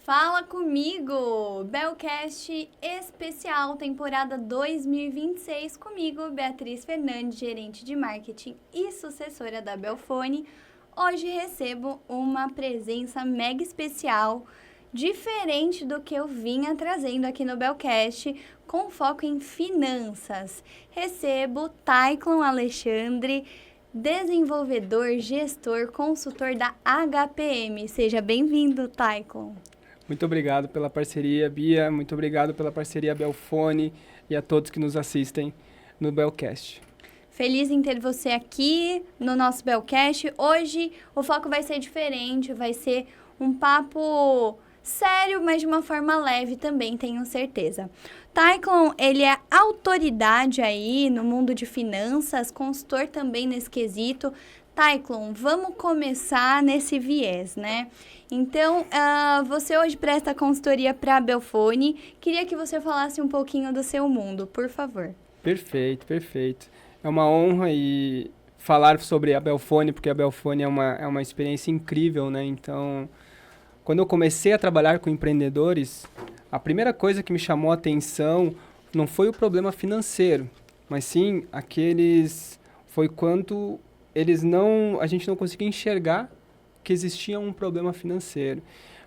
Fala comigo! Belcast especial, temporada 2026, comigo, Beatriz Fernandes, gerente de marketing e sucessora da Belfone. Hoje recebo uma presença mega especial, diferente do que eu vinha trazendo aqui no Belcast, com foco em finanças. Recebo Tayclon Alexandre, desenvolvedor, gestor, consultor da HPM. Seja bem-vindo, Tayclon. Muito obrigado pela parceria, Bia. Muito obrigado pela parceria Belfone e a todos que nos assistem no Belcast. Feliz em ter você aqui no nosso Belcast. Hoje o foco vai ser diferente, vai ser um papo sério, mas de uma forma leve também, tenho certeza. Tayclon, ele é autoridade aí no mundo de finanças, consultor também nesse quesito. Tayclon, vamos começar nesse viés, né? Então, você hoje presta consultoria para a Belfone. Queria que você falasse um pouquinho do seu mundo, por favor. Perfeito, perfeito. É uma honra e falar sobre a Belfone, porque a Belfone é uma experiência incrível, né? Então, quando eu comecei a trabalhar com empreendedores, a primeira coisa que me chamou a atenção não foi o problema financeiro, mas sim foi quanto a gente não conseguia enxergar que existia um problema financeiro,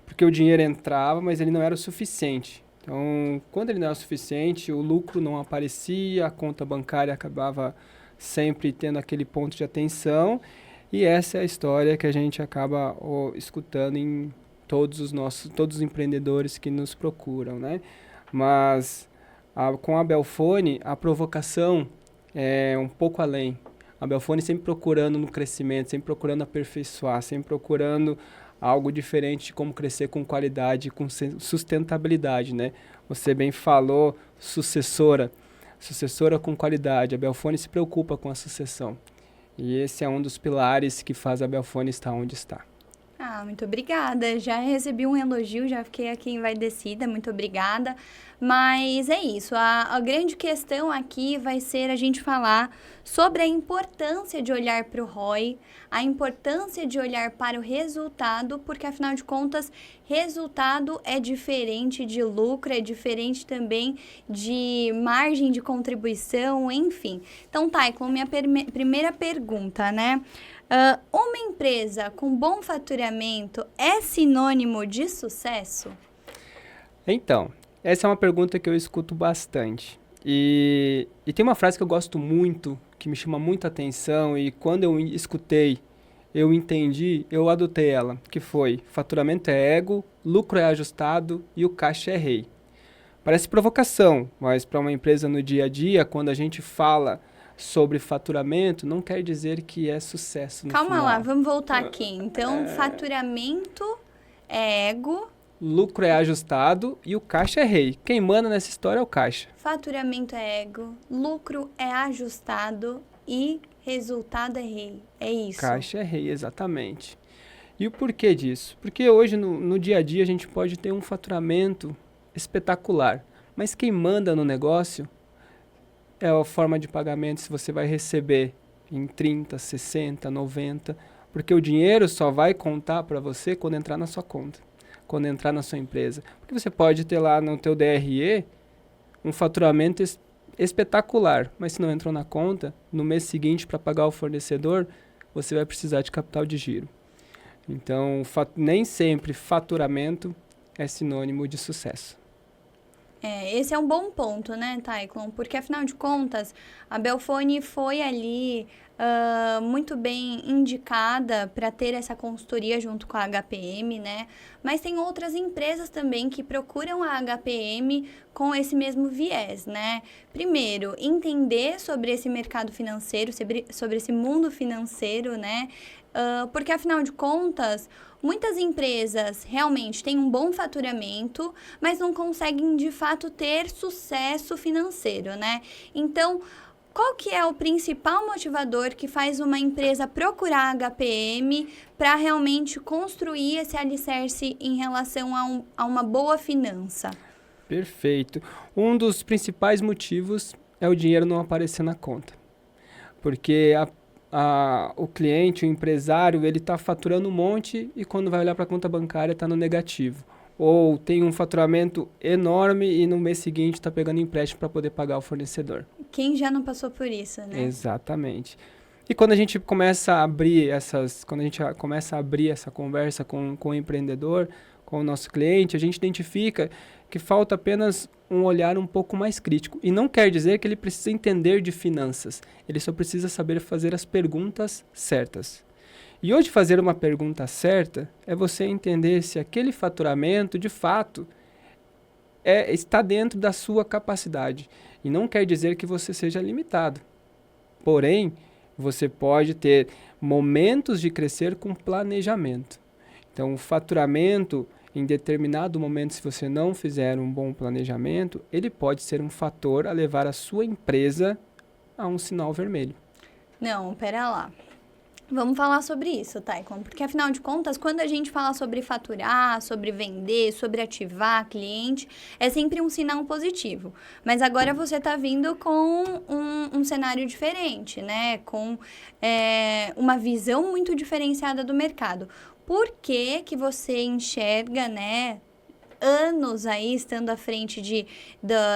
porque o dinheiro entrava, mas ele não era o suficiente. Então, quando ele não era o suficiente, o lucro não aparecia, a conta bancária acabava sempre tendo aquele ponto de atenção, e essa é a história que a gente acaba escutando em todos os empreendedores que nos procuram, né? Mas com a Belfone, a provocação é um pouco além. A Belfone sempre procurando no crescimento, sempre procurando aperfeiçoar, sempre procurando algo diferente de como crescer com qualidade, com sustentabilidade, né? Você bem falou, sucessora com qualidade. A Belfone se preocupa com a sucessão. E esse é um dos pilares que faz a Belfone estar onde está. Muito obrigada. Já recebi um elogio, já fiquei aqui envaidecida, muito obrigada. Mas é isso, a grande questão aqui vai ser a gente falar sobre a importância de olhar para o ROI, a importância de olhar para o resultado, porque afinal de contas, resultado é diferente de lucro, é diferente também de margem de contribuição, enfim. Então, Tayclon, minha primeira pergunta, né? Uma empresa com bom faturamento é sinônimo de sucesso? Então, essa é uma pergunta que eu escuto bastante. E tem uma frase que eu gosto muito, que me chama muita atenção, e quando eu escutei, eu entendi, eu adotei ela, que foi: faturamento é ego, lucro é ajustado e o caixa é rei. Parece provocação, mas para uma empresa no dia a dia, quando a gente fala sobre faturamento, não quer dizer que é sucesso no Calma final. lá, vamos voltar aqui. Então, faturamento é ego. Lucro é ajustado e o caixa é rei. Quem manda nessa história é o caixa. Faturamento é ego, lucro é ajustado e resultado é rei. É isso. Caixa é rei, exatamente. E o porquê disso? Porque hoje, no dia a dia, a gente pode ter um faturamento espetacular, mas quem manda no negócio é a forma de pagamento, se você vai receber em 30, 60, 90, porque o dinheiro só vai contar para você quando entrar na sua conta, quando entrar na sua empresa. Porque você pode ter lá no teu DRE um faturamento espetacular, mas se não entrou na conta, no mês seguinte, para pagar o fornecedor, você vai precisar de capital de giro. Então, nem sempre faturamento é sinônimo de sucesso. Esse é um bom ponto, né, Tayclon? Porque, afinal de contas, a Belfone foi ali muito bem indicada para ter essa consultoria junto com a HPM, né? Mas tem outras empresas também que procuram a HPM com esse mesmo viés, né? Primeiro, entender sobre esse mercado financeiro, sobre esse mundo financeiro, né? Porque, afinal de contas, muitas empresas realmente têm um bom faturamento, mas não conseguem, de fato, ter sucesso financeiro, né? Então, qual que é o principal motivador que faz uma empresa procurar a HPM para realmente construir esse alicerce em relação a uma boa finança? Perfeito. Um dos principais motivos é o dinheiro não aparecer na conta. Porque o cliente, o empresário, ele está faturando um monte e quando vai olhar para a conta bancária está no negativo. ou tem um faturamento enorme e no mês seguinte está pegando empréstimo para poder pagar o fornecedor. Quem já não passou por isso, né? Exatamente. E quando a gente começa a abrir essa conversa com o empreendedor, com o nosso cliente, a gente identifica que falta apenas um olhar um pouco mais crítico. E não quer dizer que ele precisa entender de finanças, ele só precisa saber fazer as perguntas certas. E hoje fazer uma pergunta certa é você entender se aquele faturamento, de fato, está dentro da sua capacidade. E não quer dizer que você seja limitado. Porém, você pode ter momentos de crescer com planejamento. Então, o faturamento, em determinado momento, se você não fizer um bom planejamento, ele pode ser um fator a levar a sua empresa a um sinal vermelho. Não, pera lá. Vamos falar sobre isso, Taikon, porque afinal de contas, quando a gente fala sobre faturar, sobre vender, sobre ativar cliente, é sempre um sinal positivo. Mas agora você está vindo com um cenário diferente, né? Com uma visão muito diferenciada do mercado. Por que que você enxerga, né, anos aí estando à frente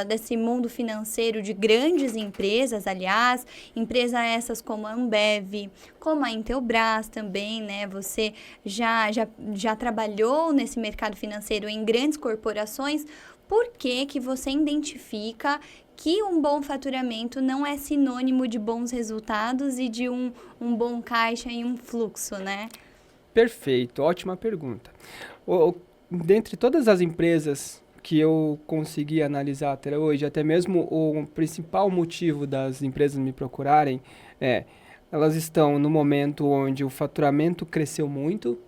desse mundo financeiro de grandes empresas, aliás, empresas essas como a Ambev, como a Intelbras também, né? Você já trabalhou nesse mercado financeiro em grandes corporações. Por que que você identifica que um bom faturamento não é sinônimo de bons resultados e de um bom caixa e um fluxo, né? Perfeito, ótima pergunta. Dentre todas as empresas que eu consegui analisar até hoje, até mesmo o principal motivo das empresas me procurarem elas estão no momento onde o faturamento cresceu muito.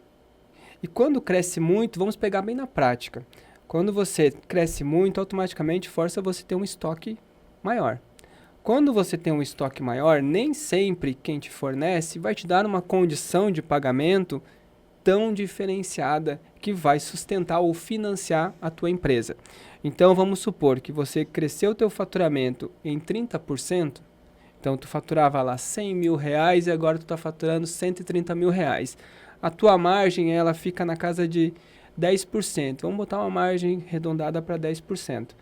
E quando cresce muito, vamos pegar bem na prática. Quando você cresce muito, automaticamente força você ter um estoque maior. Quando você tem um estoque maior, nem sempre quem te fornece vai te dar uma condição de pagamento tão diferenciada que vai sustentar ou financiar a tua empresa. Então, vamos supor que você cresceu o teu faturamento em 30%, então tu faturava lá 100 mil reais e agora tu está faturando 130 mil reais. A tua margem, ela fica na casa de 10%. Vamos botar uma margem arredondada para 10%.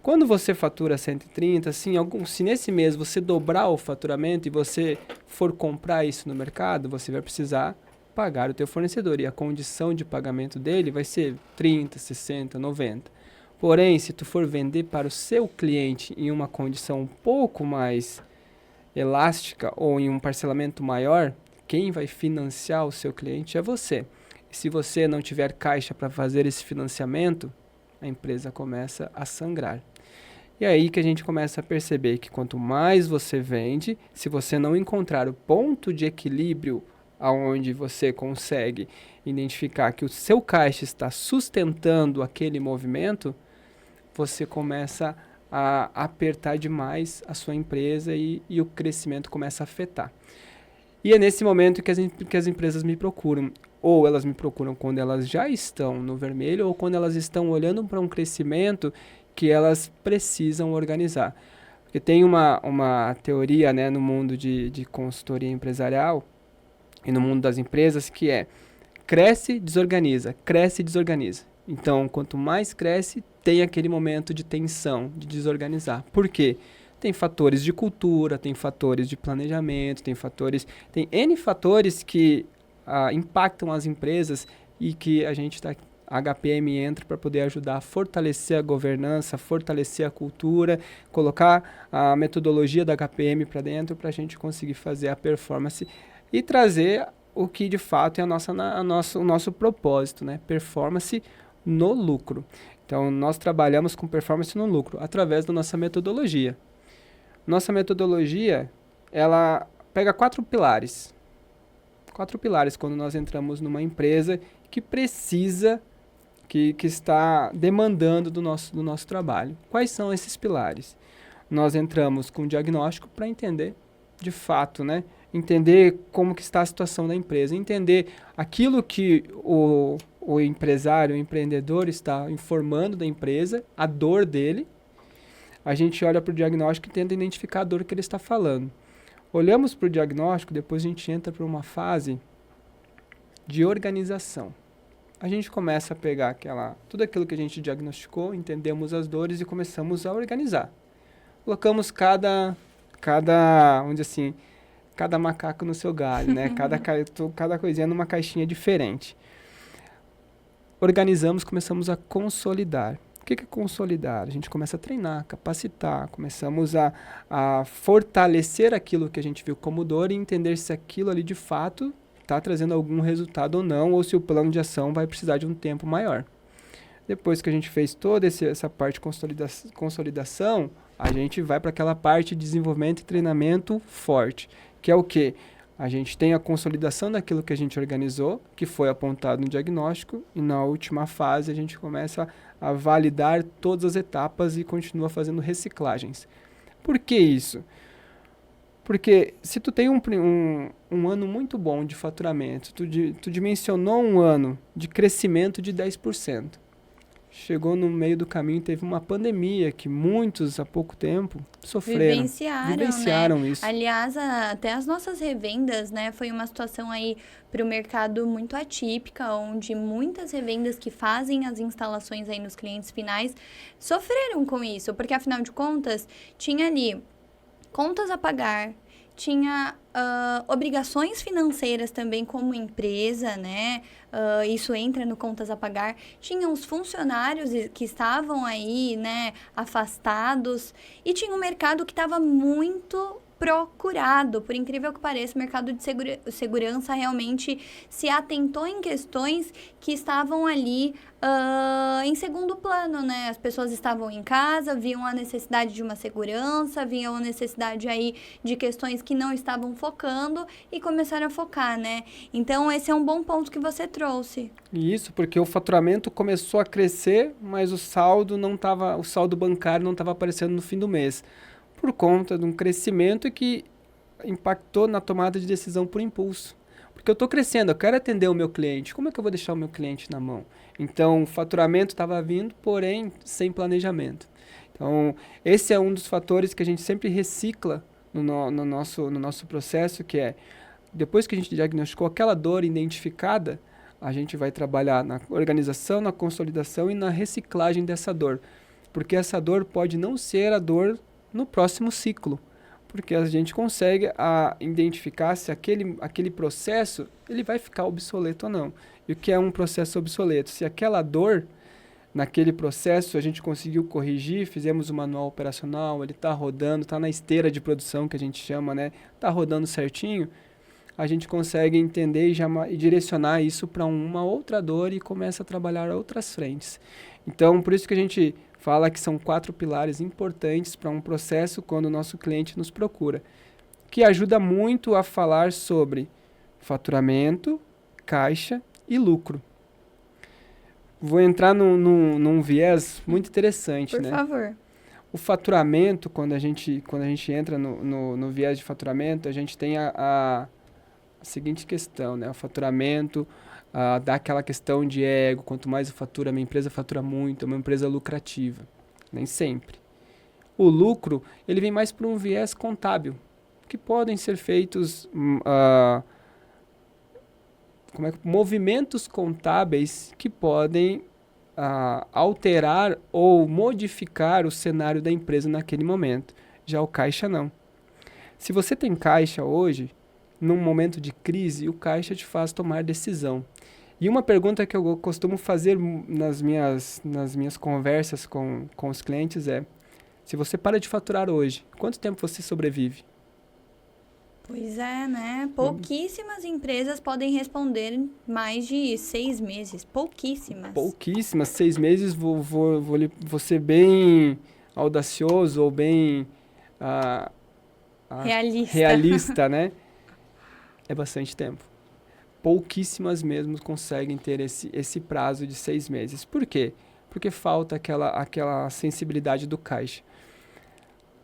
Quando você fatura 130, assim, se nesse mês você dobrar o faturamento e você for comprar isso no mercado, você vai precisar pagar o teu fornecedor e a condição de pagamento dele vai ser 30, 60, 90. Porém, se tu for vender para o seu cliente em uma condição um pouco mais elástica ou em um parcelamento maior, quem vai financiar o seu cliente é você. E se você não tiver caixa para fazer esse financiamento, a empresa começa a sangrar. E é aí que a gente começa a perceber que quanto mais você vende, se você não encontrar o ponto de equilíbrio aonde você consegue identificar que o seu caixa está sustentando aquele movimento, você começa a apertar demais a sua empresa e o crescimento começa a afetar. E é nesse momento que as empresas me procuram. Ou elas me procuram quando elas já estão no vermelho, ou quando elas estão olhando para um crescimento que elas precisam organizar. Porque tem uma teoria, né, no mundo de consultoria empresarial, e no mundo das empresas, que é cresce, desorganiza, cresce, desorganiza. Então, quanto mais cresce, tem aquele momento de tensão, de desorganizar. Por quê? Tem fatores de cultura, tem fatores de planejamento, tem N fatores que impactam as empresas e que a HPM entra para poder ajudar a fortalecer a governança, fortalecer a cultura, colocar a metodologia da HPM para dentro para a gente conseguir fazer a performance e trazer o que de fato é o nosso propósito, né? Performance no lucro. Então, nós trabalhamos com performance no lucro através da nossa metodologia. Nossa metodologia, ela pega 4 pilares. 4 pilares quando nós entramos numa empresa que precisa, que está demandando do nosso trabalho. Quais são esses pilares? Nós entramos com um diagnóstico para entender, de fato, né? Entender como que está a situação da empresa, entender aquilo que o empresário, o empreendedor está informando da empresa, a dor dele. A gente olha para o diagnóstico e tenta identificar a dor que ele está falando. Olhamos para o diagnóstico, depois a gente entra para uma fase de organização. a gente começa a pegar tudo aquilo que a gente diagnosticou, entendemos as dores e começamos a organizar. Colocamos vamos dizer assim, cada macaco no seu galho, né? Cada coisinha numa caixinha diferente. Organizamos, começamos a consolidar. O que é consolidar? A gente começa a treinar, capacitar, começamos a fortalecer aquilo que a gente viu como dor e entender se aquilo ali de fato está trazendo algum resultado ou não, ou se o plano de ação vai precisar de um tempo maior. Depois que a gente fez toda essa parte de consolidação, a gente vai para aquela parte de desenvolvimento e treinamento forte, que é o quê? A gente tem a consolidação daquilo que a gente organizou, que foi apontado no diagnóstico, e na última fase a gente começa a validar todas as etapas e continua fazendo reciclagens. Por que isso? Porque se tu tem um ano muito bom de faturamento, tu dimensionou um ano de crescimento de 10%. Chegou no meio do caminho, teve uma pandemia que muitos, há pouco tempo, sofreram. Vivenciaram, né? isso. Aliás, até as nossas revendas, né? Foi uma situação aí para o mercado muito atípica, onde muitas revendas que fazem as instalações aí nos clientes finais sofreram com isso, porque afinal de contas, tinha ali contas a pagar, tinha obrigações financeiras também como empresa, né? Isso entra no contas a pagar. Tinha os funcionários que estavam aí, né, afastados. E tinha um mercado que estava muito procurado. Por incrível que pareça, o mercado de segurança realmente se atentou em questões que estavam ali em segundo plano, né? As pessoas estavam em casa, viam a necessidade de uma segurança, viam a necessidade aí de questões que não estavam focando e começaram a focar, né? Então, esse é um bom ponto que você trouxe. Isso, porque o faturamento começou a crescer, mas o saldo bancário não estava aparecendo no fim do mês, por conta de um crescimento que impactou na tomada de decisão por impulso. Porque eu estou crescendo, eu quero atender o meu cliente, como é que eu vou deixar o meu cliente na mão? Então, o faturamento estava vindo, porém, sem planejamento. Então, esse é um dos fatores que a gente sempre recicla no nosso processo, que é, depois que a gente diagnosticou aquela dor identificada, a gente vai trabalhar na organização, na consolidação e na reciclagem dessa dor. Porque essa dor pode não ser a dor no próximo ciclo, porque a gente consegue identificar se aquele processo ele vai ficar obsoleto ou não. E o que é um processo obsoleto? Se aquela dor, naquele processo, a gente conseguiu corrigir, fizemos o manual operacional, ele está rodando, está na esteira de produção, que a gente chama, né? Está rodando certinho, a gente consegue entender e direcionar isso para uma outra dor e começa a trabalhar outras frentes. Então, por isso que a gente fala que são 4 pilares importantes para um processo quando o nosso cliente nos procura, que ajuda muito a falar sobre faturamento, caixa e lucro. Vou entrar num viés muito interessante, Por né? favor. O faturamento, quando a gente entra no viés de faturamento, a gente tem a seguinte questão, né? O faturamento dá aquela questão de ego, quanto mais eu faturo, a minha empresa fatura muito, é uma empresa lucrativa. Nem sempre. O lucro, ele vem mais por um viés contábil, que podem ser feitos movimentos contábeis que podem alterar ou modificar o cenário da empresa naquele momento. Já o caixa não. Se você tem caixa hoje, num momento de crise, o caixa te faz tomar decisão. E uma pergunta que eu costumo fazer nas minhas conversas com os clientes é: se você para de faturar hoje, quanto tempo você sobrevive? Pois é, né? Pouquíssimas empresas podem responder mais de 6 meses. Pouquíssimas. Pouquíssimas. 6 meses, vou ser bem audacioso ou bem realista, né? É bastante tempo. Pouquíssimas mesmo conseguem ter esse prazo de 6 meses. Por quê? Porque falta aquela sensibilidade do caixa.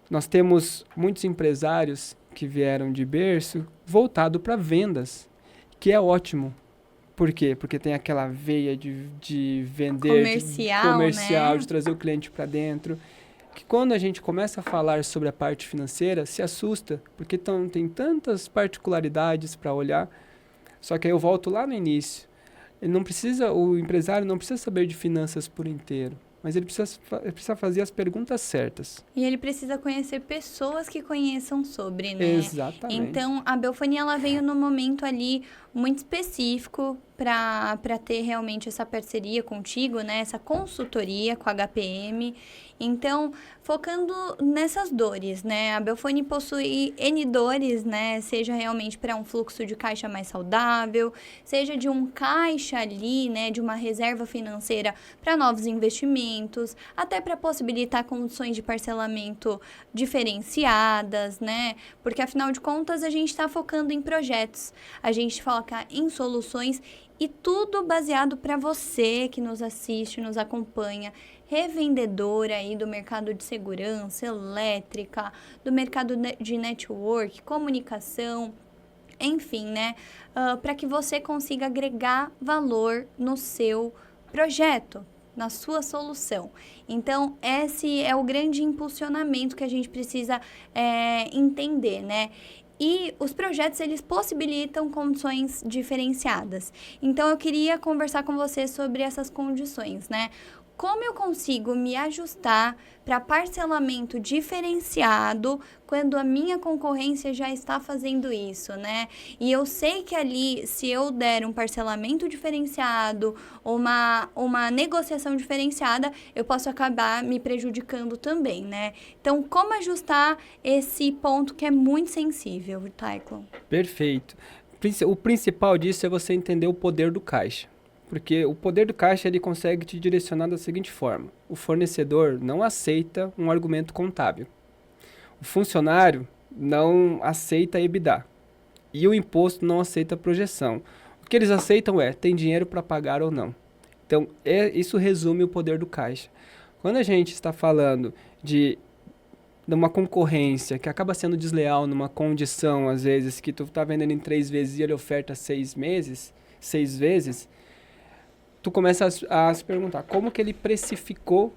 Nós temos muitos empresários que vieram de berço voltado para vendas, que é ótimo. Por quê? Porque tem aquela veia de vender, comercial, né? De trazer o cliente para dentro. Que quando a gente começa a falar sobre a parte financeira, se assusta, porque tem tantas particularidades para olhar. Só que aí eu volto lá no início. O empresário não precisa saber de finanças por inteiro, mas ele precisa fazer as perguntas certas. E ele precisa conhecer pessoas que conheçam sobre, né? Exatamente. Então, a Belfonia, ela veio num momento ali muito específico para ter realmente essa parceria contigo, né? Essa consultoria com a HPM. Então, focando nessas dores, né? A Belfonia possui N dores, né? Seja realmente para um fluxo de caixa mais saudável, seja de um caixa ali, né? De uma reserva financeira para novos investimentos, até para possibilitar condições de parcelamento diferenciadas, né? Porque, afinal de contas, a gente está focando em projetos, a gente foca em soluções e tudo baseado para você que nos assiste, nos acompanha, revendedora aí do mercado de segurança, elétrica, do mercado de network, comunicação, enfim, né? Para que você consiga agregar valor no seu projeto, na sua solução. Então, esse é o grande impulsionamento que a gente precisa entender, né? E os projetos, eles possibilitam condições diferenciadas. Então, eu queria conversar com você sobre essas condições, né? Como eu consigo me ajustar para parcelamento diferenciado quando a minha concorrência já está fazendo isso, né? E eu sei que ali, se eu der um parcelamento diferenciado, uma negociação diferenciada, eu posso acabar me prejudicando também, né? Então, como ajustar esse ponto que é muito sensível, Tayclon? Perfeito. O principal disso é você entender o poder do caixa. Porque o poder do caixa ele consegue te direcionar da seguinte forma. O fornecedor não aceita um argumento contábil. O funcionário não aceita EBITDA. E o imposto não aceita projeção. O que eles aceitam tem dinheiro para pagar ou não. Então, isso resume o poder do caixa. Quando a gente está falando de uma concorrência que acaba sendo desleal numa condição, às vezes, que tu está vendendo em 3 vezes e ele oferta 6 vezes, tu começa a se perguntar, como que ele precificou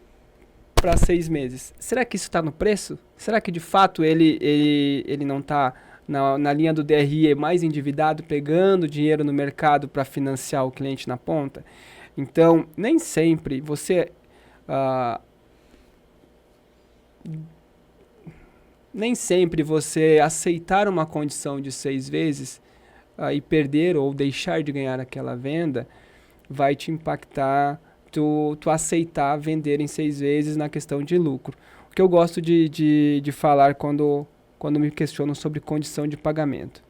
para 6 meses? Será que isso está no preço? Será que de fato ele não está na linha do DRE mais endividado, pegando dinheiro no mercado para financiar o cliente na ponta? Então, nem sempre você... nem sempre você aceitar uma condição de 6 vezes e perder ou deixar de ganhar aquela venda vai te impactar tu aceitar vender em 6 vezes na questão de lucro. O que eu gosto de falar quando me questionam sobre condição de pagamento.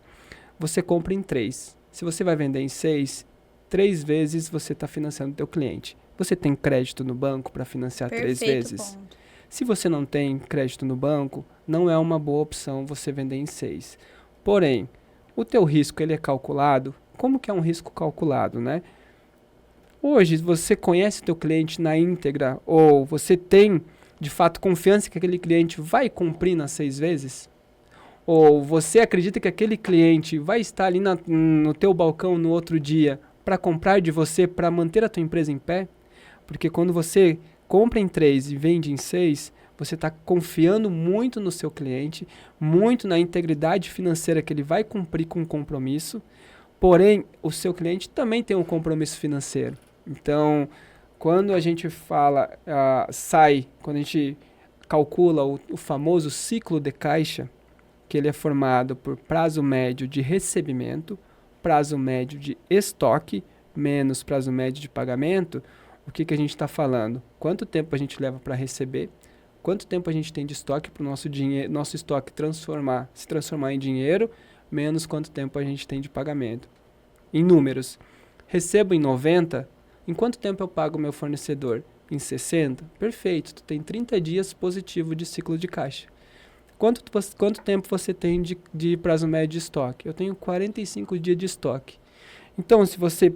Você compra em 3. Se você vai vender em 6, 3 vezes você está financiando o teu cliente. Você tem crédito no banco para financiar 3 vezes? Ponto. Se você não tem crédito no banco, não é uma boa opção você vender em 6. Porém, o teu risco ele é calculado. Como que é um risco calculado, né? Hoje, você conhece o teu cliente na íntegra ou você tem, de fato, confiança que aquele cliente vai cumprir nas 6 vezes? Ou você acredita que aquele cliente vai estar ali no teu balcão no outro dia para comprar de você, para manter a tua empresa em pé? Porque quando você compra em 3 e vende em 6, você está confiando muito no seu cliente, muito na integridade financeira que ele vai cumprir com o compromisso, porém, o seu cliente também tem um compromisso financeiro. Então, quando a gente quando a gente calcula o famoso ciclo de caixa, que ele é formado por prazo médio de recebimento, prazo médio de estoque, menos prazo médio de pagamento, o que a gente está falando? Quanto tempo a gente leva para receber? Quanto tempo a gente tem de estoque para o nosso estoque se transformar em dinheiro, menos quanto tempo a gente tem de pagamento. Em números, recebo em 90, em quanto tempo eu pago o meu fornecedor? Em 60? Perfeito, tu tem 30 dias positivo de ciclo de caixa. Quanto tempo você tem de prazo médio de estoque? Eu tenho 45 dias de estoque. Então, se você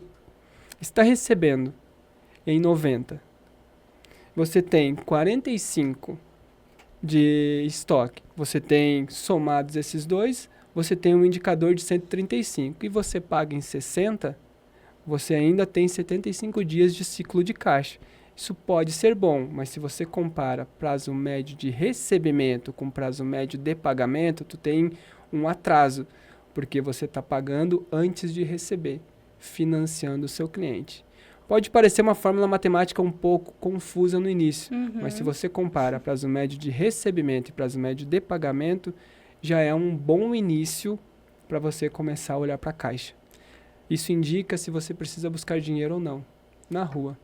está recebendo em 90, você tem 45 de estoque, você tem somados esses dois, você tem um indicador de 135 e você paga em 60, você ainda tem 75 dias de ciclo de caixa. Isso pode ser bom, mas se você compara prazo médio de recebimento com prazo médio de pagamento, tu tem um atraso, porque você está pagando antes de receber. financiando o seu cliente. Pode parecer uma fórmula matemática um pouco confusa no início, mas se você compara prazo médio de recebimento e prazo médio de pagamento, já é um bom início para você começar a olhar para a caixa. Isso indica se você precisa buscar dinheiro ou não na rua.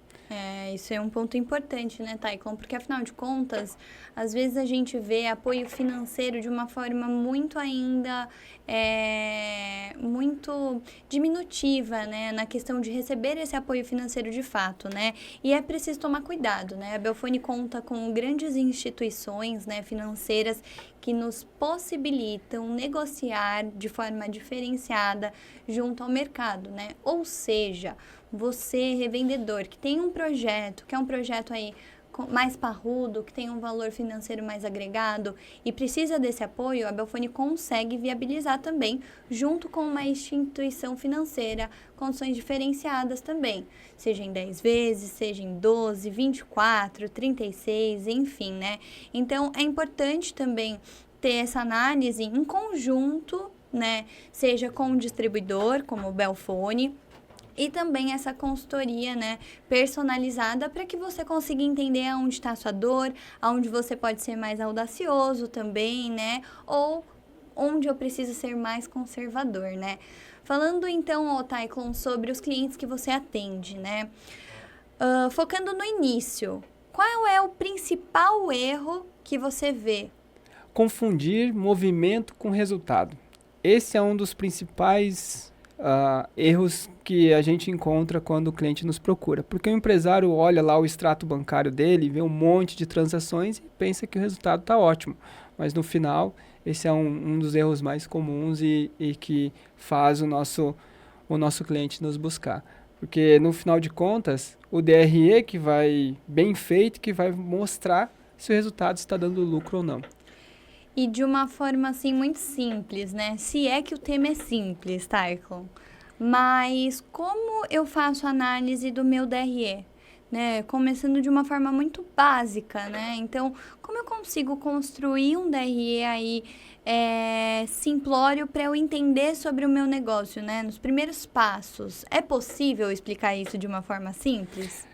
Isso é um ponto importante, né, Taicon? Porque, afinal de contas, às vezes a gente vê apoio financeiro de uma forma muito ainda, muito diminutiva, né, na questão de receber esse apoio financeiro de fato, né? E é preciso tomar cuidado, né? A Belfone conta com grandes instituições, né, financeiras que nos possibilitam negociar de forma diferenciada junto ao mercado, né? Ou seja, você, revendedor, que tem um projeto, que é um projeto aí mais parrudo, que tem um valor financeiro mais agregado e precisa desse apoio, a Belfone consegue viabilizar também, junto com uma instituição financeira, condições diferenciadas também, seja em 10 vezes, seja em 12, 24, 36, enfim, né? Então, é importante também ter essa análise em conjunto, né? Seja com o distribuidor, como o Belfone, e também essa consultoria, né, personalizada para que você consiga entender aonde está a sua dor, aonde você pode ser mais audacioso também, né, ou onde eu preciso ser mais conservador, né. Falando então, Taiclon, sobre os clientes que você atende, né, focando no início, qual é o principal erro que você vê? Confundir movimento com resultado. Esse é um dos principais erros que a gente encontra quando o cliente nos procura. Porque o empresário olha lá o extrato bancário dele, vê um monte de transações e pensa que o resultado está ótimo. Mas no final, esse é um dos erros mais comuns e que faz o nosso cliente nos buscar. Porque no final de contas, o DRE que vai bem feito, que vai mostrar se o resultado está dando lucro ou não. E de uma forma, assim, muito simples, né? Se é que o tema é simples, Taiclon. Mas como eu faço análise do meu DRE? Né? Começando de uma forma muito básica, né? Então, como eu consigo construir um DRE aí simplório para eu entender sobre o meu negócio, né? Nos primeiros passos. É possível explicar isso de uma forma simples?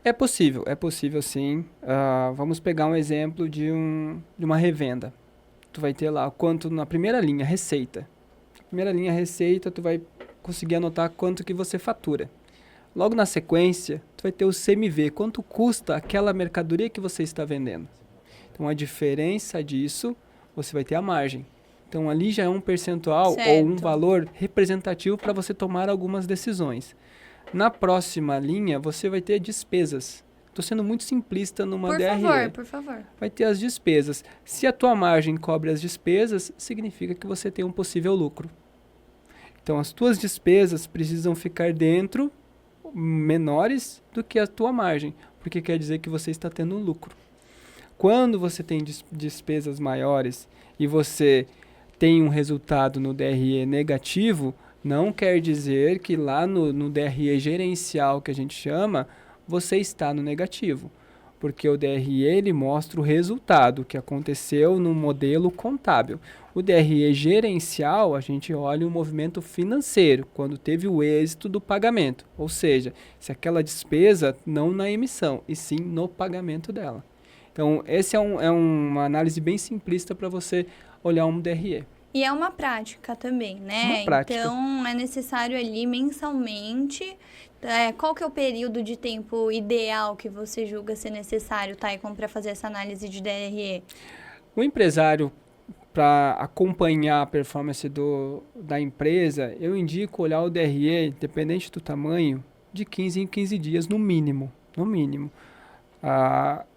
É possível sim. Vamos pegar um exemplo de uma revenda. Tu vai ter lá quanto na primeira linha, receita. Primeira linha, receita, tu vai conseguir anotar quanto que você fatura. Logo na sequência, tu vai ter o CMV, quanto custa aquela mercadoria que você está vendendo. Então, a diferença disso, você vai ter a margem. Então, ali já é um percentual ou um valor representativo para você tomar algumas decisões. Na próxima linha, você vai ter despesas. Estou sendo muito simplista numa DRE. Por favor. Vai ter as despesas. Se a tua margem cobre as despesas, significa que você tem um possível lucro. Então, as tuas despesas precisam ficar dentro, menores do que a tua margem, porque quer dizer que você está tendo um lucro. Quando você tem despesas maiores e você tem um resultado no DRE negativo, não quer dizer que lá no DRE gerencial, que a gente chama, você está no negativo, porque o DRE ele mostra o resultado que aconteceu no modelo contábil. O DRE gerencial, a gente olha o movimento financeiro, quando teve o êxito do pagamento, ou seja, se aquela despesa não na emissão, e sim no pagamento dela. Então, esse é uma análise bem simplista para você olhar um DRE. E é uma prática também, né? Uma prática. Então, é necessário ali mensalmente. Qual que é o período de tempo ideal que você julga ser necessário, Taicon, para fazer essa análise de DRE? O empresário, para acompanhar a performance da empresa, eu indico olhar o DRE, independente do tamanho, de 15 em 15 dias, no mínimo. No mínimo.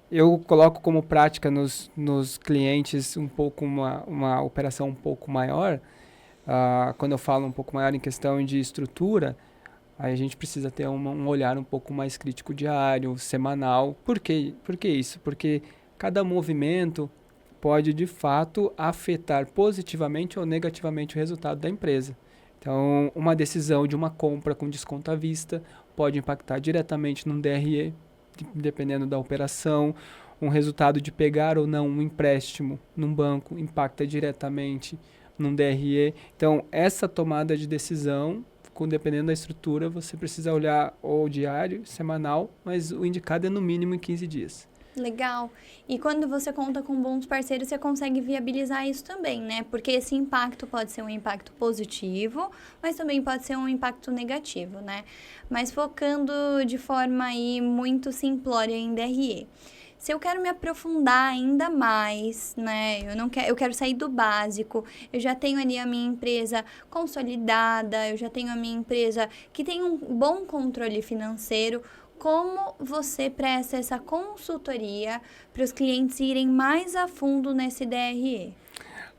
Eu coloco como prática nos clientes um pouco uma operação um pouco maior. Quando eu falo um pouco maior em questão de estrutura, aí a gente precisa ter um olhar um pouco mais crítico diário, semanal. Por que isso? Porque cada movimento pode, de fato, afetar positivamente ou negativamente o resultado da empresa. Então, uma decisão de uma compra com desconto à vista pode impactar diretamente no DRE, dependendo da operação. Um resultado de pegar ou não um empréstimo num banco impacta diretamente num DRE. Então, essa tomada de decisão dependendo da estrutura, você precisa olhar ou diário, semanal, mas o indicado é no mínimo em 15 dias. Legal. E quando você conta com bons parceiros, você consegue viabilizar isso também, né? Porque esse impacto pode ser um impacto positivo, mas também pode ser um impacto negativo, né? Mas focando de forma aí muito simplória em DRE. Se eu quero me aprofundar ainda mais, né? Eu quero sair do básico. Eu já tenho ali a minha empresa consolidada, eu já tenho a minha empresa que tem um bom controle financeiro. Como você presta essa consultoria para os clientes irem mais a fundo nesse DRE?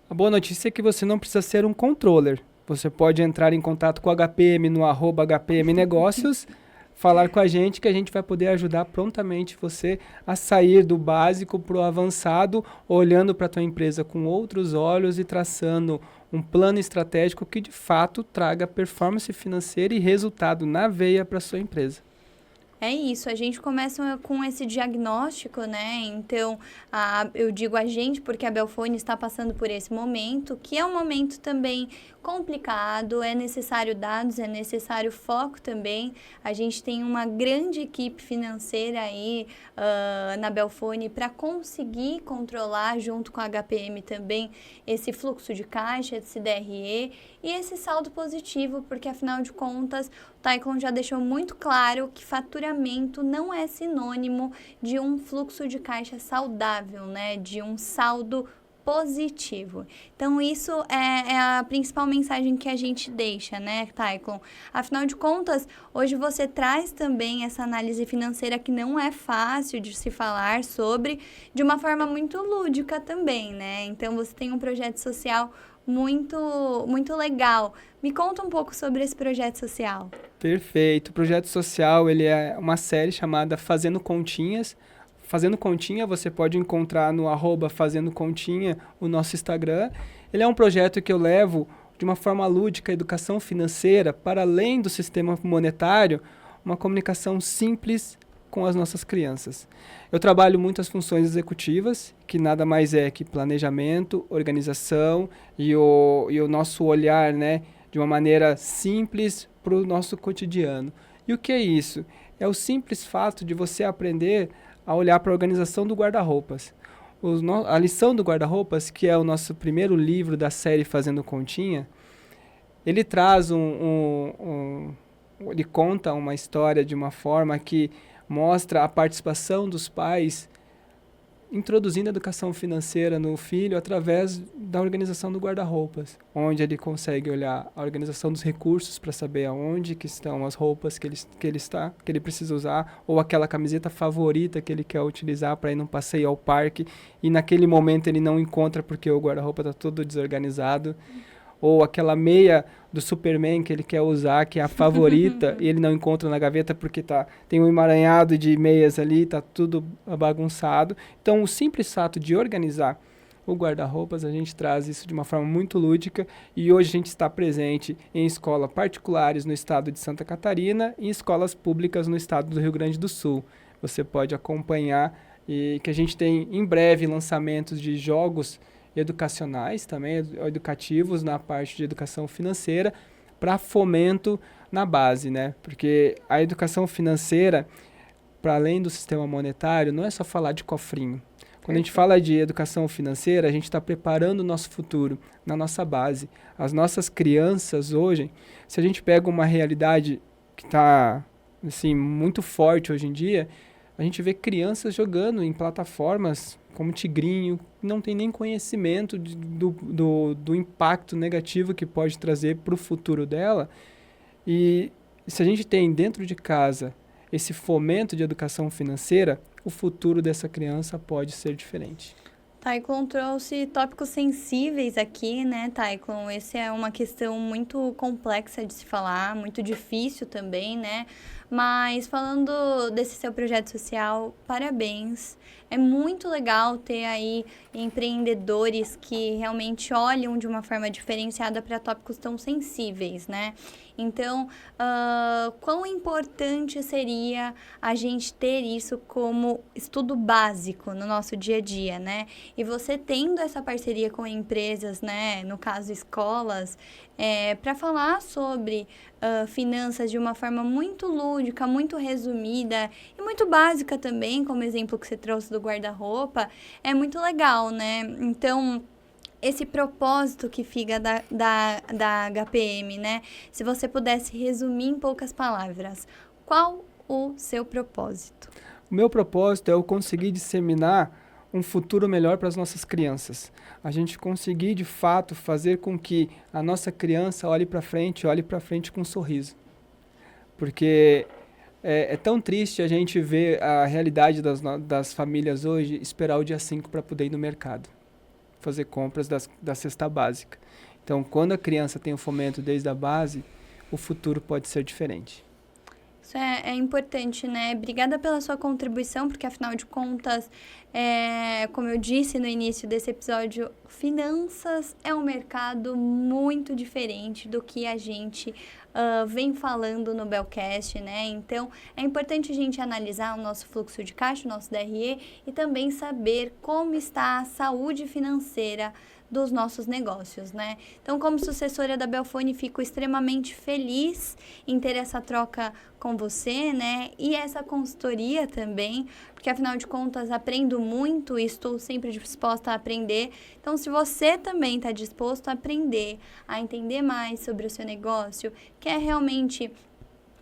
A boa notícia é que você não precisa ser um controller. Você pode entrar em contato com o HPM no @HPM Negócios, falar com a gente que a gente vai poder ajudar prontamente você a sair do básico para o avançado, olhando para a tua empresa com outros olhos e traçando um plano estratégico que de fato traga performance financeira e resultado na veia para a sua empresa. É isso, a gente começa com esse diagnóstico, né? Então, eu digo a gente porque a Belfone está passando por esse momento, que é um momento também complicado, é necessário dados, é necessário foco também. A gente tem uma grande equipe financeira aí na Belfone para conseguir controlar, junto com a HPM também, esse fluxo de caixa, esse DRE e esse saldo positivo, porque afinal de contas, o Taikon já deixou muito claro que faturamento não é sinônimo de um fluxo de caixa saudável, né? De um saldo positivo. Então, isso é a principal mensagem que a gente deixa, né, Taikon? Afinal de contas, hoje você traz também essa análise financeira que não é fácil de se falar sobre, de uma forma muito lúdica também, né? Então, você tem um projeto social muito legal. Me conta um pouco sobre esse projeto social. Perfeito. O projeto social ele é uma série chamada Fazendo Continhas. Fazendo Continha, você pode encontrar no @Fazendo Continha, o nosso Instagram. Ele é um projeto que eu levo de uma forma lúdica a educação financeira para além do sistema monetário, uma comunicação simples com as nossas crianças. Eu trabalho muito as funções executivas, que nada mais é que planejamento, organização e o nosso olhar, né, de uma maneira simples para o nosso cotidiano. E o que é isso? É o simples fato de você aprender a olhar para a organização do guarda-roupas. A lição do guarda-roupas, que é o nosso primeiro livro da série Fazendo Continha, ele traz ele conta uma história de uma forma que mostra a participação dos pais introduzindo a educação financeira no filho através da organização do guarda-roupas, onde ele consegue olhar a organização dos recursos para saber aonde que estão as roupas que ele precisa usar, ou aquela camiseta favorita que ele quer utilizar para ir num passeio ao parque e naquele momento ele não encontra porque o guarda-roupa está todo desorganizado. Ou aquela meia do Superman que ele quer usar, que é a favorita, e ele não encontra na gaveta porque tem um emaranhado de meias ali, está tudo bagunçado. Então, o simples fato de organizar o guarda-roupas, a gente traz isso de uma forma muito lúdica, e hoje a gente está presente em escolas particulares no estado de Santa Catarina e em escolas públicas no estado do Rio Grande do Sul. Você pode acompanhar, e que a gente tem em breve lançamentos de jogos educacionais também, educativos na parte de educação financeira, para fomento na base, né? Porque a educação financeira, para além do sistema monetário, não é só falar de cofrinho. Quando a gente fala de educação financeira, a gente está preparando o nosso futuro na nossa base. As nossas crianças hoje, se a gente pega uma realidade que está assim, muito forte hoje em dia, a gente vê crianças jogando em plataformas como Tigrinho, não tem nem conhecimento do impacto negativo que pode trazer para o futuro dela. E se a gente tem dentro de casa esse fomento de educação financeira, o futuro dessa criança pode ser diferente. Taikon trouxe tópicos sensíveis aqui, né, Taikon? Essa é uma questão muito complexa de se falar, muito difícil também, né? Mas falando desse seu projeto social, parabéns. É muito legal ter aí empreendedores que realmente olham de uma forma diferenciada para tópicos tão sensíveis, né? Então, quão importante seria a gente ter isso como estudo básico no nosso dia a dia, né? E você tendo essa parceria com empresas, né, no caso escolas, para falar sobre finanças de uma forma muito lúdica, muito resumida e muito básica também, como exemplo que você trouxe do guarda-roupa, é muito legal, né? Então, esse propósito que fica da HPM, né? Se você pudesse resumir em poucas palavras, qual o seu propósito? O meu propósito é eu conseguir disseminar um futuro melhor para as nossas crianças. A gente conseguir, de fato, fazer com que a nossa criança olhe para frente com um sorriso. Porque é tão triste a gente ver a realidade das famílias hoje esperar o dia 5 para poder ir no mercado, fazer compras da cesta básica. Então, quando a criança tem o fomento desde a base, o futuro pode ser diferente. Isso é importante, né? Obrigada pela sua contribuição, porque afinal de contas, como eu disse no início desse episódio, finanças é um mercado muito diferente do que a gente vem falando no Belcast, né? Então, é importante a gente analisar o nosso fluxo de caixa, o nosso DRE, e também saber como está a saúde financeira dos nossos negócios, né? Então, como sucessora da Belfone, fico extremamente feliz em ter essa troca com você, né? E essa consultoria também, porque afinal de contas aprendo muito e estou sempre disposta a aprender. Então, se você também está disposto a aprender, a entender mais sobre o seu negócio, quer realmente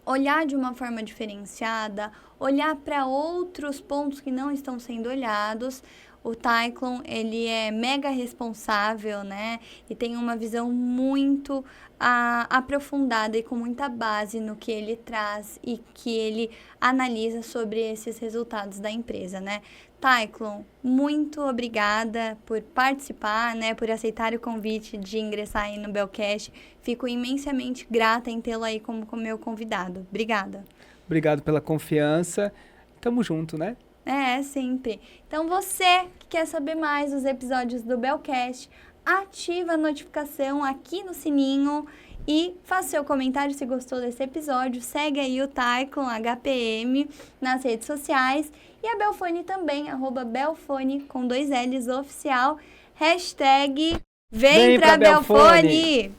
olhar de uma forma diferenciada, olhar para outros pontos que não estão sendo olhados, o Tayclon, ele é mega responsável, né? E tem uma visão muito aprofundada e com muita base no que ele traz e que ele analisa sobre esses resultados da empresa, né? Tayclon, muito obrigada por participar, né? Por aceitar o convite de ingressar aí no Belcast. Fico imensamente grata em tê-lo aí como meu convidado. Obrigada. Obrigado pela confiança. Tamo junto, né? Sempre. Então, você que quer saber mais dos episódios do Belcast, ativa a notificação aqui no sininho e faça seu comentário se gostou desse episódio. Segue aí o Tayclon HPM nas redes sociais e a Belfone também, @Belfone com 2 L's oficial. #Vem pra Belfone!